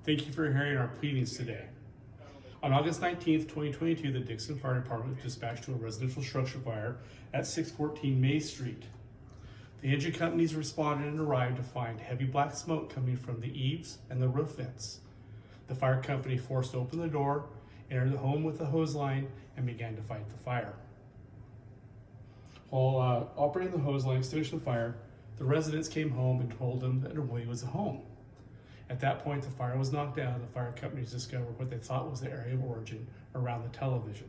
Thank you for hearing our pleadings today. On August 19th, 2022, the Dixon Fire Department was dispatched to a residential structure fire at 614 May Street. The engine companies responded and arrived to find heavy black smoke coming from the eaves and the roof vents. The fire company forced open the door, entered the home with a hose line, and began to fight the fire. While operating the hose line to extinguish the fire, the residents came home and told them that nobody was at home. At that point, the fire was knocked down. The fire companies discovered what they thought was the area of origin around the television.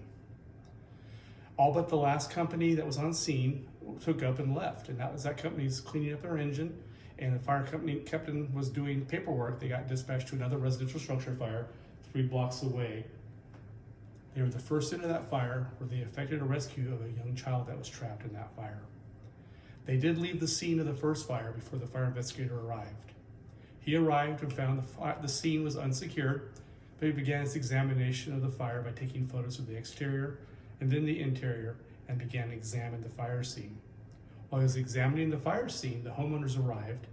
All but the last company that was on scene took up and left, and that was that company's cleaning up their engine, and the fire company captain was doing paperwork. They got dispatched to another residential structure fire 3 blocks away. They were the first into that fire where they effected a rescue of a young child that was trapped in that fire. They did leave the scene of the first fire before the fire investigator arrived. He arrived and found the scene was unsecured, but he began his examination of the fire by taking photos of the exterior and then the interior and began to examine the fire scene. While he was examining the fire scene, the homeowners arrived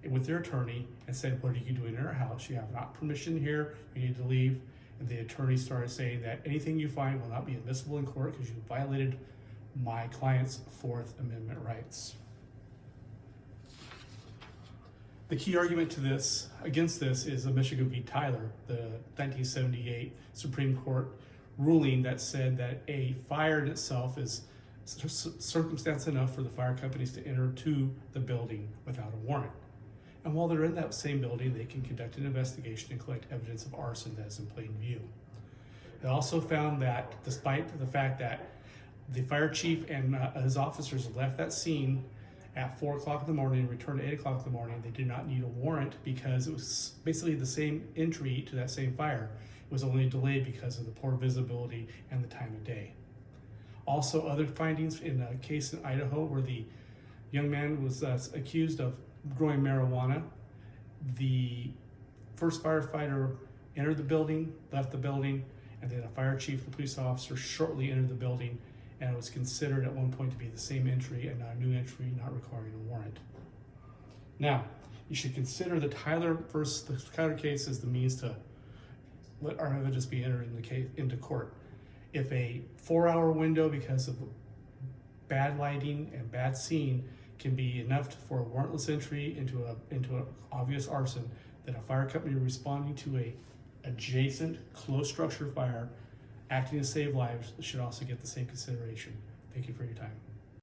with their attorney and said, "What are you doing in our house? You have not permission here, you need to leave." And the attorney started saying that anything you find will not be admissible in court because you violated my client's Fourth Amendment rights. The key argument against this is the Michigan v. Tyler, the 1978 Supreme Court ruling that said that a fire in itself is circumstance enough for the fire companies to enter to the building without a warrant. And while they're in that same building, they can conduct an investigation and collect evidence of arson that is in plain view. It also found that despite the fact that the fire chief and his officers left that scene at 4 o'clock in the morning and returned at 8 o'clock in the morning, they did not need a warrant because it was basically the same entry to that same fire. It was only delayed because of the poor visibility and the time of day. Also, other findings in a case in Idaho where the young man was accused of growing marijuana. The first firefighter entered the building, left the building, and then a fire chief and police officer shortly entered the building, and it was considered at one point to be the same entry and not a new entry, not requiring a warrant. Now, you should consider the Tyler case as the means to let our evidence be entered into court. If a 4-hour window because of bad lighting and bad scene can be enough for a warrantless entry into an obvious arson, then a fire company responding to a adjacent close structure fire acting to save lives should also get the same consideration. Thank you for your time.